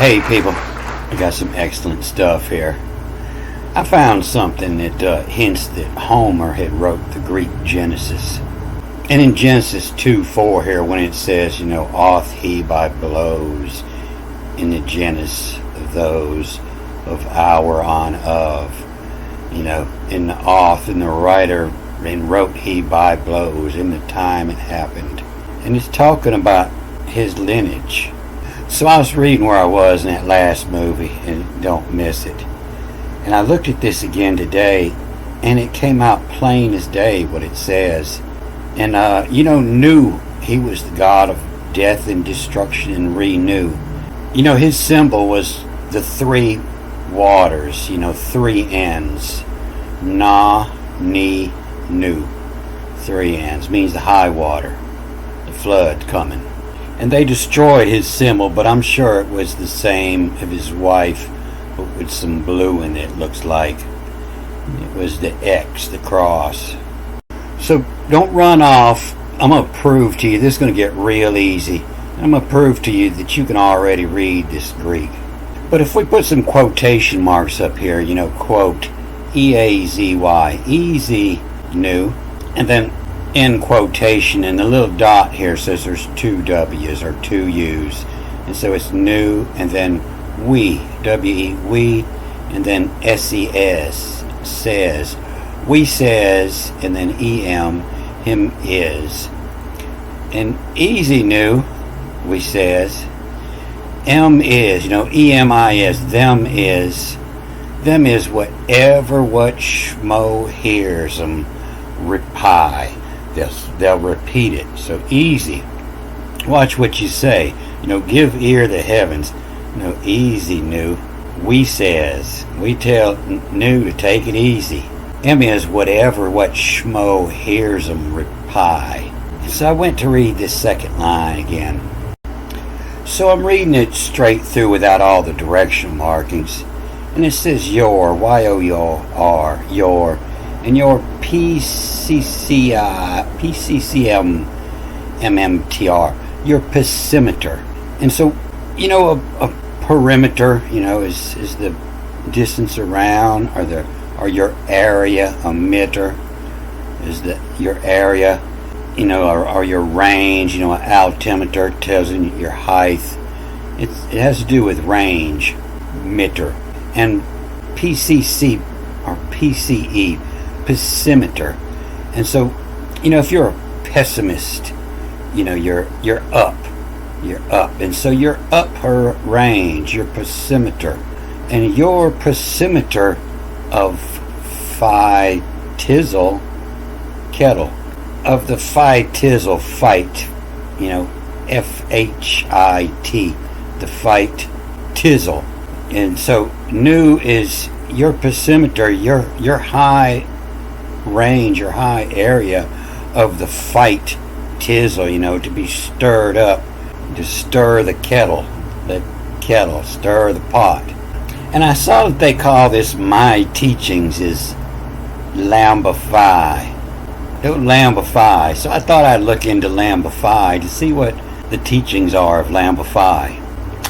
Hey people, I got some excellent stuff here. I found something that hints that Homer had wrote the Greek Genesis. And in Genesis 2:4 here, when it says, off he by blows in the genus of those of our on of, in the off, and the writer and wrote he by blows in the time it happened. And it's talking about his lineage. So I was reading where I was in that last movie, and don't miss it. And I looked at this again today, and it came out plain as day what it says. And, knew he was the God of death and destruction and renew. His symbol was the three waters, three ends. Na, ni, nu. Three ends. Means the high water. The flood coming. And they destroyed his symbol, but I'm sure it was the same of his wife, but with some blue in it, looks like. It was the X, the cross. So don't run off. I'm going to prove to you, this is going to get real easy. I'm going to prove to you that you can already read this Greek. But if we put some quotation marks up here, quote, E-A-Z-Y, easy, new, and then in quotation, and the little dot here says there's two W's or two U's, and so it's new, and then we, W-E, we, and then S-E-S, says, we says, and then E-M, him is, and easy new, we says, M is, E-M-I-S, them is whatever what schmo hears them reply. They'll repeat it. So easy. Watch what you say. Give ear the heavens. Easy, new. We says. We tell new to take it easy. M is whatever what schmo hears them reply. So I went to read this second line again. So I'm reading it straight through without all the direction markings. And it says your, Y-O-R, your, and your PCCM-MMTR, your pessimeter. And so, a perimeter, is the distance around, or your area, a meter, is your area, or your range, an altimeter tells you your height. It has to do with range, meter. And PCC, or PCE, pessimeter. And so, if you're a pessimist, you're up. You're up. And so you're up her range, your pessimeter. And your pessimeter of phi tizzle kettle. Of the phi tizzle fight, F-H-I-T, the fight tizzle. And so new is your pessimeter, your high range, your high area of the fight tizzle, to be stirred up, to stir the kettle, stir the pot. And I saw that they call this my teachings is lambify. Don't lambify. So I thought I'd look into lambify to see what the teachings are of lambify.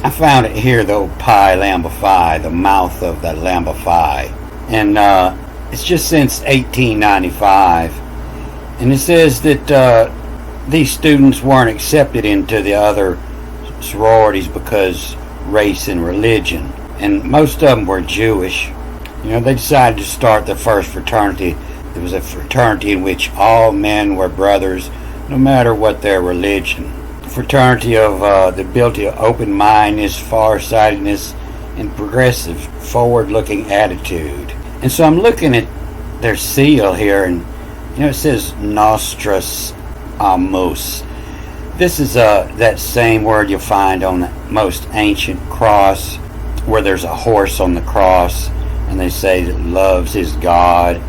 I found it here, though, pi lambify, the mouth of the lambify. And it's just since 1895. And it says that these students weren't accepted into the other sororities because race and religion. And most of them were Jewish. They decided to start the first fraternity. It was a fraternity in which all men were brothers, no matter what their religion. Fraternity of the ability of open-mindedness, far-sightedness, and progressive, forward-looking attitude. And so I'm looking at their seal here, and it says Nostros Amus. This is that same word you'll find on the most ancient cross, where there's a horse on the cross, and they say that loves his God.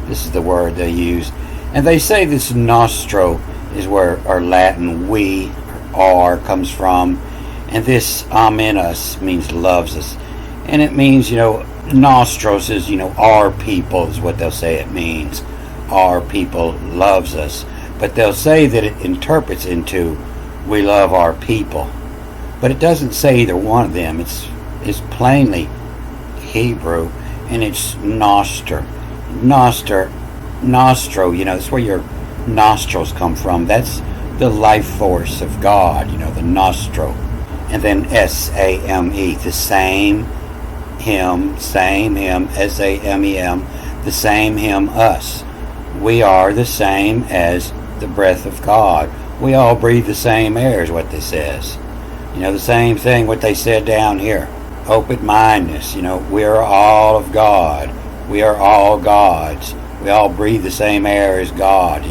This is the word they use. And they say this nostro is where our Latin we, or comes from. And this aminus means loves us. And it means, nostros is, our people is what they'll say it means. Our people loves us. But they'll say that it interprets into we love our people. but it doesn't say either one of them. It's plainly Hebrew, and it's noster. Nostro, that's where your nostrils come from. That's the life force of God, the nostro. And then S-A-M-E, the same him, S-A-M-E-M, the same him, us. We are the same as the breath of God. We all breathe the same air is what this says. The same thing what they said down here. Open-mindedness, we are all of God. We are all gods. We all breathe the same air as God,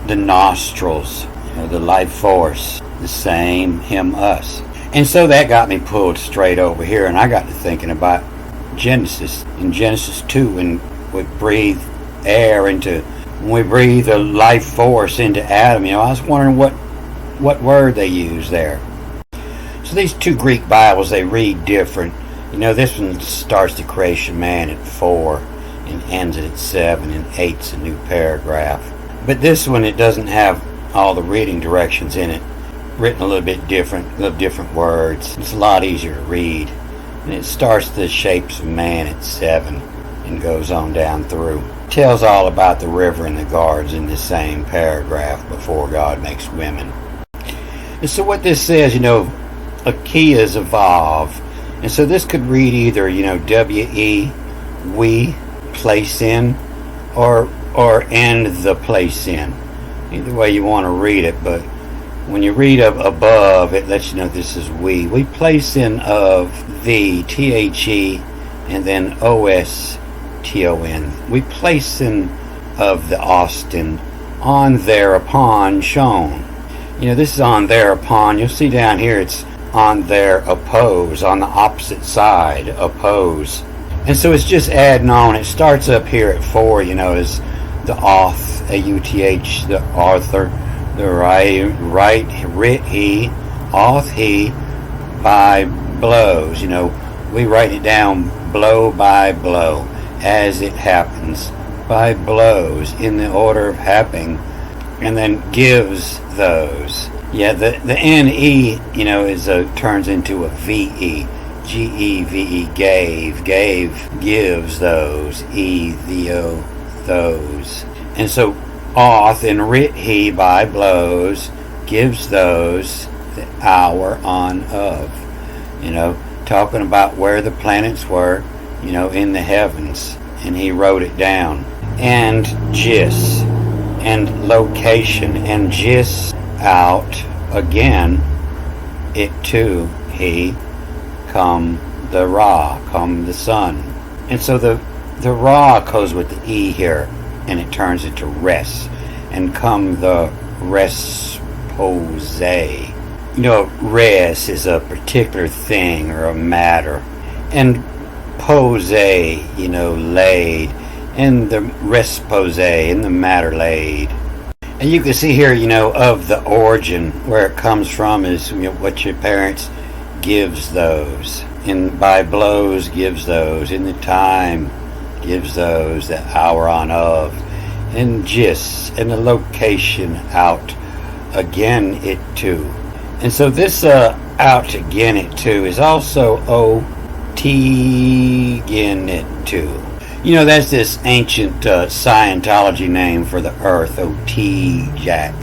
The nostrils, the life force, the same him, us. And so that got me pulled straight over here, and I got to thinking about Genesis. In Genesis 2, when we breathe air into, when we breathe the life force into Adam, I was wondering what word they use there. So these two Greek Bibles, they read different. This one starts the creation man at 4 and ends it at 7, and 8's a new paragraph. But this one, it doesn't have all the reading directions in it, written a little bit different, little different words. It's a lot easier to read. And it starts the shapes of man at 7 and goes on down through. Tells all about the river and the gardens in the same paragraph before God makes women. And so what this says, Achaeas evolve. And so this could read either, W-E, we, place in, or end the place in. Either way you want to read it, but when you read up above, it lets you know this is we. We place in of the, T-H-E, and then O-S-T-O-N. We place in of the Austin, on thereupon shown. This is on thereupon. You'll see down here it's on there oppose, on the opposite side, oppose. And so it's just adding on. It starts up here at 4, as the auth, A-U-T-H, the author, the write, writ he, auth he, by blows. We write it down blow by blow, as it happens, by blows, in the order of happening, and then gives those. Yeah, the N-E, turns into a V-E. G-E-V-E, gave, gives those, those. And so, auth and writ he by blows, gives those, the hour on of. Talking about where the planets were, in the heavens. And he wrote it down. And gis, and location, and gis out again, it too, he, come the Ra, come the sun. And so the Ra goes with the E here, and it turns into res, and come the respose. Res is a particular thing or a matter, and pose, laid, and the respose, and the matter laid. And you can see here, of the origin, where it comes from is what your parents gives those. And by blows gives those. In the time gives those. The hour on of. And gis. And the location out again it too. And so this out again it too is also O-T-gin it too. That's this ancient Scientology name for the earth, O-T, Jack.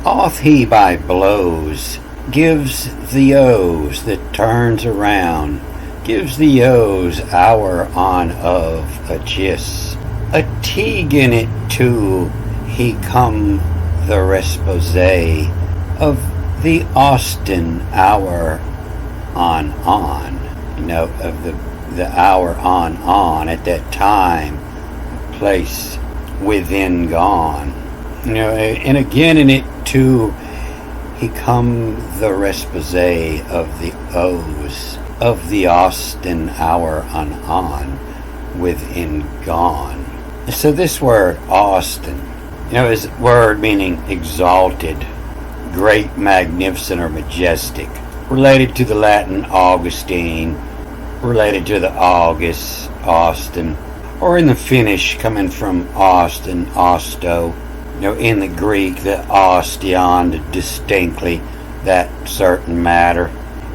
Off he by blows, gives the O's that turns around, gives the O's hour on of a gis. A T-gin it too, he come the respose of the Austin hour on, of the hour on at that time, place within gone. And again in it too, he come the respose of the O's, of the Austin hour on, within gone. So this word Austin, is a word meaning exalted, great, magnificent, or majestic, related to the Latin Augustine, related to the August, Austin, or in the Finnish, coming from Austin, Osto. In the Greek, the ostion, distinctly, that certain matter.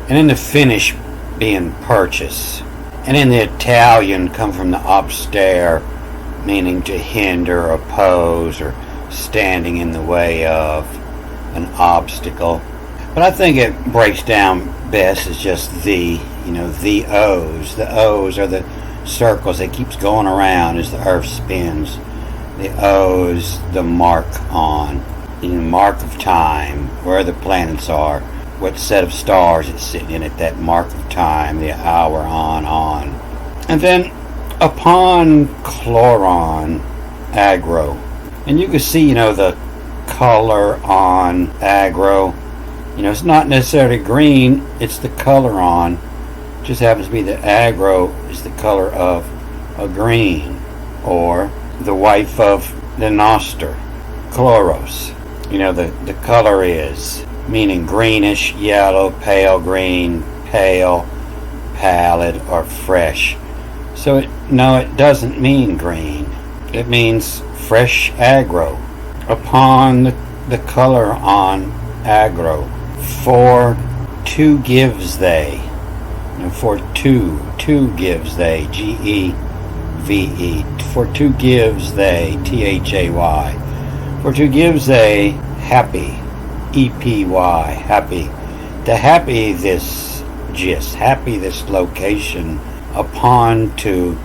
And then the Finnish being purchase. And in the Italian come from the obstare, meaning to hinder, oppose, or standing in the way of an obstacle. But I think it breaks down best as just the O's. The O's are the circles that keeps going around as the earth spins. The O's, the mark on, the mark of time, where the planets are, what set of stars it's sitting in at that mark of time, the hour on. And then upon chloron, agro. And you can see, the color on agro. It's not necessarily green, it's the color on. It just happens to be the agro is the color of a green, or the wife of the noster, chloros. The color is, meaning greenish, yellow, pale green, pale, pallid, or fresh. So it doesn't mean green. It means fresh agro. Upon the color on agro, for two gives they. For two gives they, G-E-V-E. For two gives they, T-H-A-Y. For two gives they, happy, E-P-Y, happy. To happy this gist, happy this location, upon to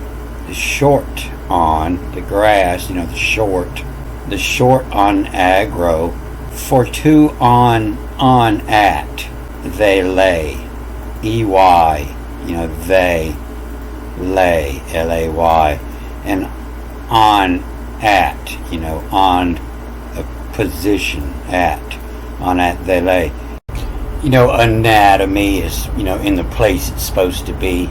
the short on the grass, the short on agro, for two on at, they lay, E-Y, they lay, L-A-Y, and on at, on a position, on at they lay. Anatomy is, in the place it's supposed to be,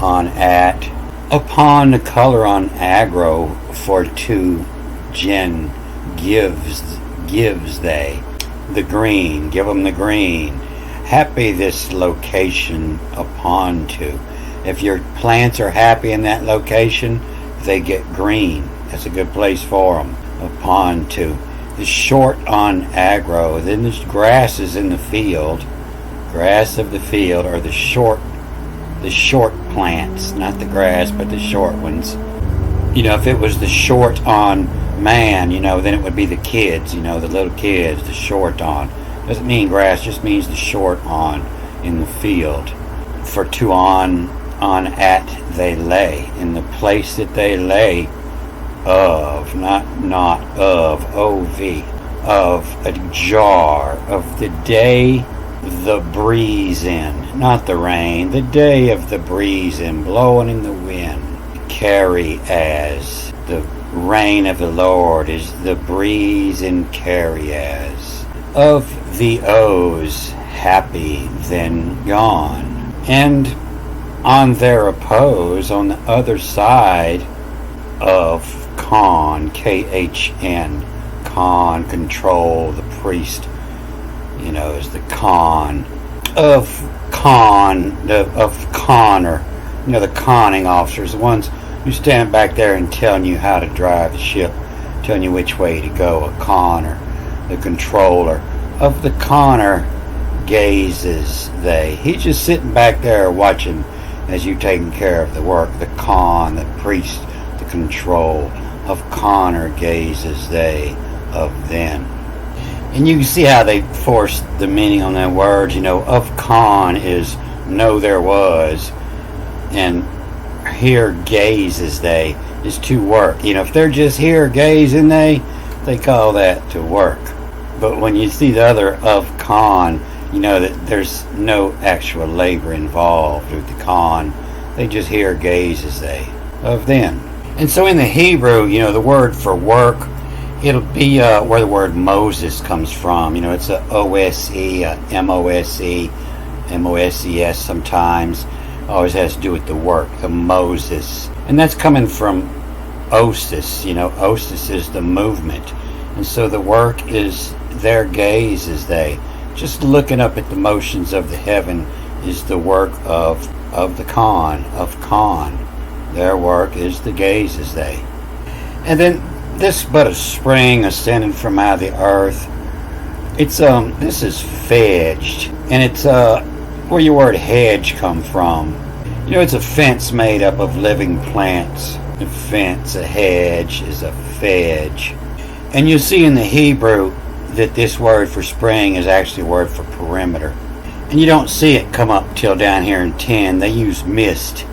on at. Upon the color on agro, for two gen gives they, the green, give them the green. Happy this location upon to. If your plants are happy in that location, they get green. That's a good place for them. Upon to. The short on agro, then the grass is in the field. Grass of the field are the short plants, not the grass, but the short ones. If it was the short on man, then it would be the kids, the little kids, the short on. Doesn't mean grass, just means the short on in the field. For two on at they lay, in the place that they lay, of, not of, O-V, of a jar, of the day the breeze in, not the rain, the day of the breeze in, blowing in the wind. Carry as, the rain of the Lord is the breeze in carry as. Of the O's, happy then gone. And on their oppose, on the other side of Khan, K-H-N, Khan, control, the priest, is the Khan. Of Khan, of Conner, the conning officers, the ones who stand back there and telling you how to drive the ship, telling you which way to go, a conner, the controller. Of the conner gazes they. He's just sitting back there watching as you taking care of the work. The con, the priest, the control. Of conner gazes they, of them. And you can see how they forced the meaning on that word. Of con is know there was, and here gazes they is to work. If they're just here gazing they call that to work. But when you see the other of con, that there's no actual labor involved with the con. They just hear gazes they, of them. And so in the Hebrew, the word for work, it'll be where the word Moses comes from. It's a O-S-E, a M-O-S-E, M-O-S-E-S sometimes. Always has to do with the work, the Moses. And that's coming from osis. Osis is the movement. And so the work is their gaze as they. Just looking up at the motions of the heaven is the work of the Khan, of Khan. Their work is the gaze as they. And then this but a spring ascended from out of the earth, It's this is fedged, and it's where your word hedge come from. You know, it's a fence made up of living plants. A fence, a hedge, is a fedge. And you see in the Hebrew that this word for spring is actually a word for perimeter. And you don't see it come up till down here in 10. They use mist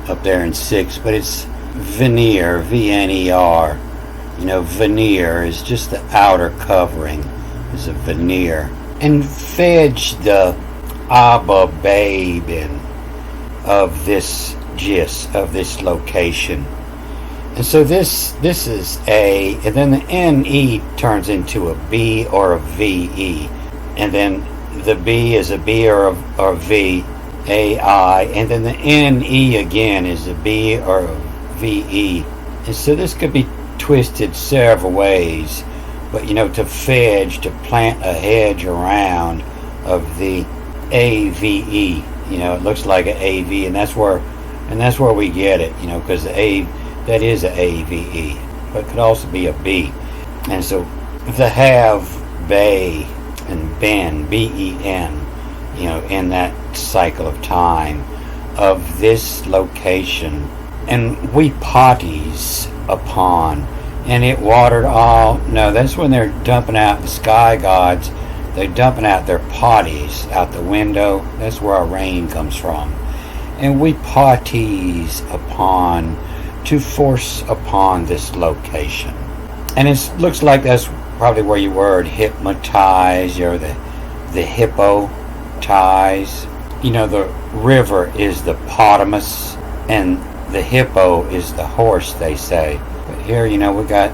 up there in 6, but it's veneer, V-N-E-R. You know, veneer is just the outer covering, is a veneer. And fedge the Abba babe in of this gist, of this location. And so this is a, and then the N-E turns into a B or a V-E. And then the B is a B or a V, A-I. And then the N-E again is a B or a V-E. And so this could be twisted several ways. But, you know, to fedge, to plant a hedge around of the A-V-E. You know, it looks like an A-V, and that's where we get it, you know, because the A, that is a A-V-E, but it could also be a B. And so the have, bay, and ben, B-E-N, you know, in that cycle of time of this location. And we potties upon, and it watered all. No, that's when they're dumping out the sky gods. They're dumping out their potties out the window. That's where our rain comes from. And we potties upon, to force upon this location. And it looks like that's probably where your word hypnotize, or the hippo ties. You know, the river is the potamus, and the hippo is the horse, they say. But here, you know, we got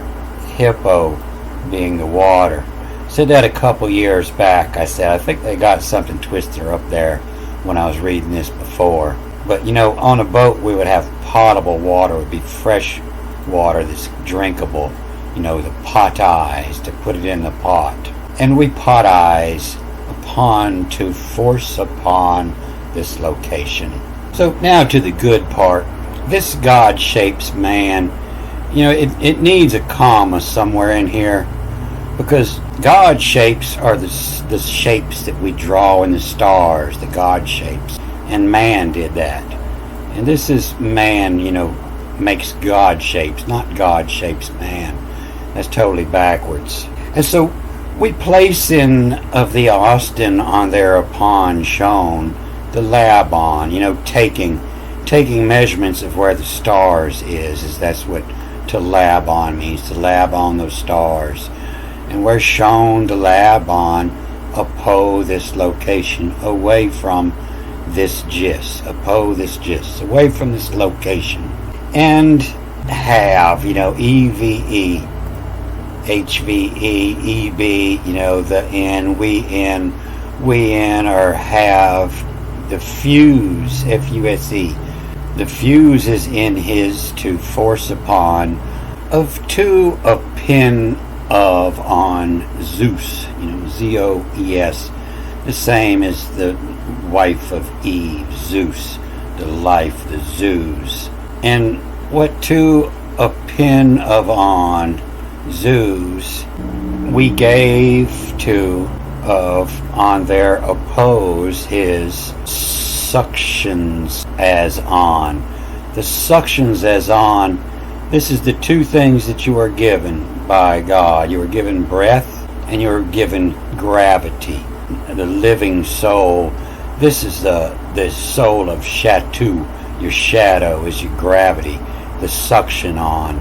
hippo being the water. Said that a couple years back. I said, I think they got something twisted up there when I was reading this before. But, you know, on a boat we would have potable water. It would be fresh water that's drinkable. You know, the potize, to put it in the pot. And we potize upon, to force upon this location. So now to the good part. This God shapes man. You know, it needs a comma somewhere in here. Because God shapes are the shapes that we draw in the stars, the God shapes. And man did that. And this is man, you know, makes God shapes, not God shapes man. That's totally backwards. And so we place in of the Austin on thereupon shown, the lab on, you know, taking measurements of where the stars is that's what to lab on means, to lab on those stars. And we're shown to lab on upon this location, away from this gist, upon this gist, away from this location. And have, you know, E-V-E, H-V-E, E-B, you know, the N, we in, or have the fuse, F-U-S-E. The fuse is in his, to force upon, of to a pin of on Zeus, you know, Z-O-E-S, the same as the wife of Eve, Zeus, the life, the Zeus. And what to a pin of on Zeus we gave to of on their oppose his suctions as on. The suctions as on, this is the two things that you are given by God. You are given breath and you are given gravity, the living soul. This is the soul of Shatu. Your shadow is your gravity. The suction on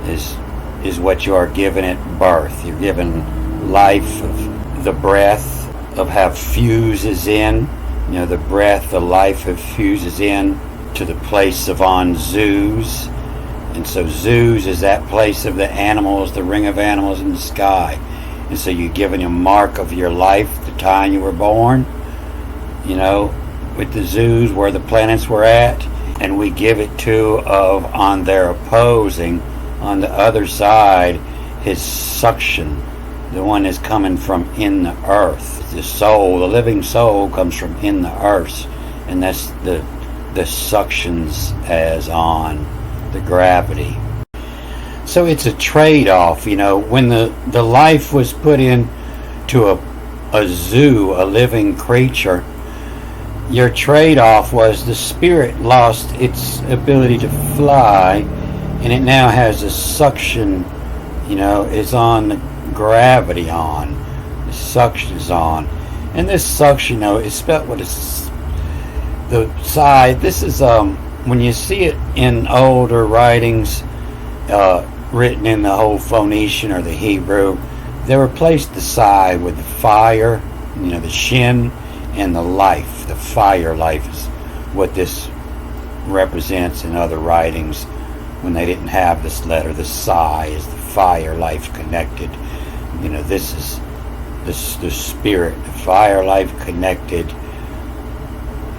is what you are given at birth. You're given life of the breath of how fuses in. You know, the breath, the life of fuses in to the place of on zoos. And so zoos is that place of the animals, the ring of animals in the sky. And so you're given a mark of your life, the time you were born, you know, with the zoos where the planets were at. And we give it to of on their opposing, on the other side, his suction, the one that's coming from in the earth. The soul, the living soul comes from in the earth. And that's the suctions as on the gravity. So it's a trade-off, you know, when the life was put in to a a zoo, a living creature, your trade-off was the spirit lost its ability to fly, and it now has a suction, is on gravity on. The suction is on. And this suction, is spelled with the side. This is, when you see it in older writings, written in the whole Phoenician or the Hebrew, they replaced the side with the fire, the shin, and the life. The fire life is what this represents in other writings when they didn't have this letter. The psi is the fire life connected. This is the spirit, the fire life connected.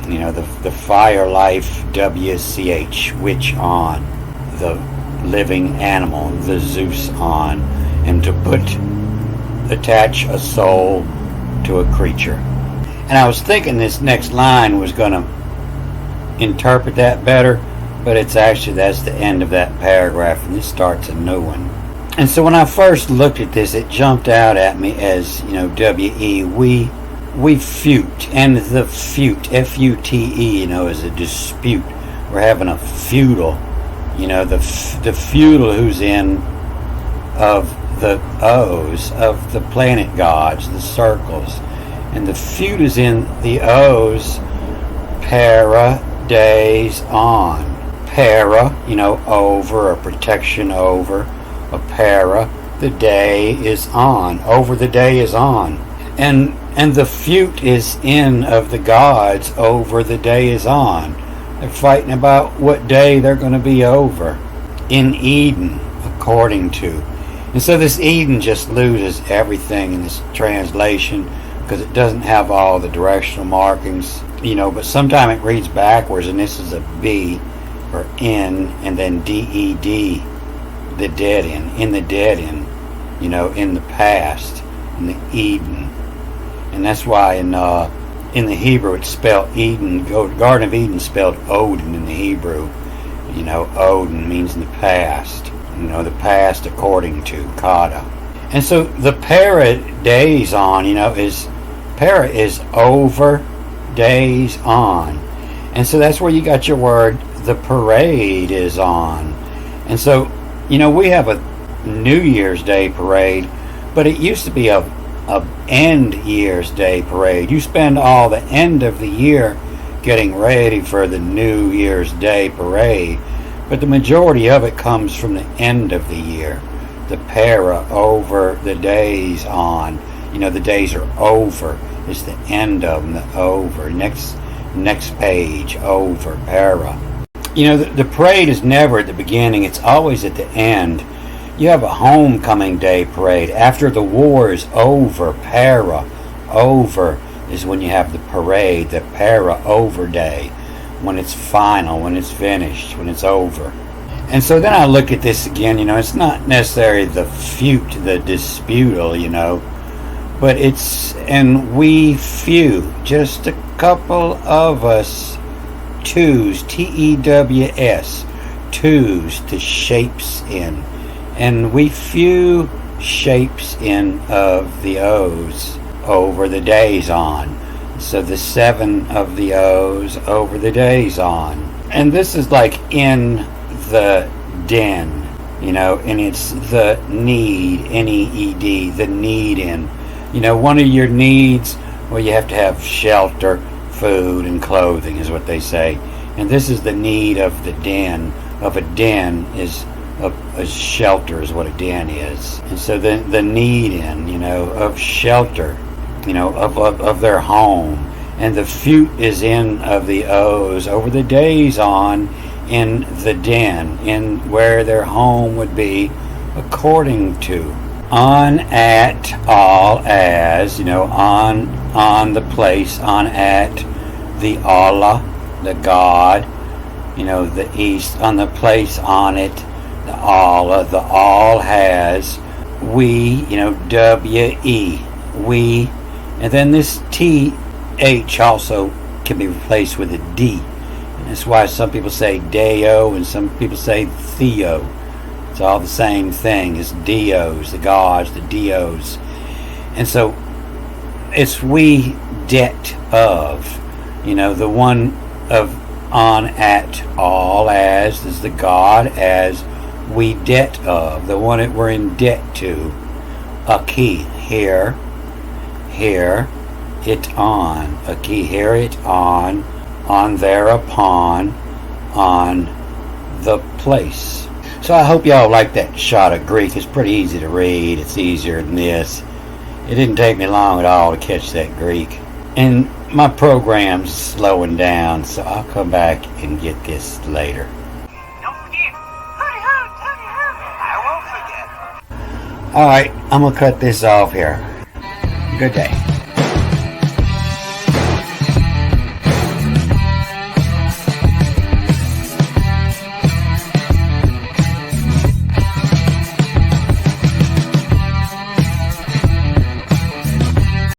The fire life WCH, which on, the living animal, the Zeus on, and to attach a soul to a creature. And I was thinking this next line was going to interpret that better, but that's the end of that paragraph, and this starts a new one. And so when I first looked at this, it jumped out at me as, W-E, we feud, and the feud, F-U-T-E, is a dispute. We're having a feudal, the feudal who's in of the O's, of the planet gods, the circles. And the feud is in the O's, para, days, on. Para, over, a protection over. A para, the day is on. Over the day is on. And the feud is in of the gods, over the day is on. They're fighting about what day they're going to be over. In Eden, according to. And so this Eden just loses everything in this translation because it doesn't have all the directional markings, but sometimes it reads backwards, and this is a B or N, and then D-E-D, the dead end, in the dead end, in the past, in the Eden. And that's why in the Hebrew it's spelled Eden. Garden of Eden spelled Odin in the Hebrew. Odin means in the past. The past according to Kada. And so the para days on, para is over, days on. And so that's where you got your word, the parade is on. And so, we have a New Year's Day parade, but it used to be a end Year's Day parade. You spend all the end of the year getting ready for the New Year's Day parade, but the majority of it comes from the end of the year. The para, over, the days on. The days are over. It's the end of them, the over. Next page, over, para. The parade is never at the beginning. It's always at the end. You have a homecoming day parade. After the war is over, para, over, is when you have the parade, the para over day. When it's final, when it's finished, when it's over. And so then I look at this again, it's not necessarily the feud, the disputal, but it's, and we few, just a couple of us, twos, T-E-W-S, twos, to shapes in. And we few shapes in of the O's, over the days on. So the 7 of the O's, over the days on. And this is like in the den, and it's the need, N-E-E-D, the need in. One of your needs, well, you have to have shelter, food, and clothing is what they say. And this is the need of the den. Of a den is a shelter is what a den is. And so the need in, of shelter, of their home. And the feud is in of the O's, over the days on, in the den, in where their home would be, according to. On, at, all, as, on the place, on, at, the Allah, the God, the east, on the place, on it, the Allah, the all has, we, W-E, we, and then this T-H also can be replaced with a D. And that's why some people say Deo and some people say Theo. It's all the same thing. It's Dios, the gods, the Dios. And so it's we debt of. You know, the one of on at all as is the God as we debt of, the one that we're in debt to. A key here, it on. A key here, it on thereupon, on the place. So I hope y'all like that shot of Greek. It's pretty easy to read. It's easier than this. It didn't take me long at all to catch that Greek. And my program's slowing down, so I'll come back and get this later. Don't forget. I won't forget. Alright, I'm going to cut this off here. Good day.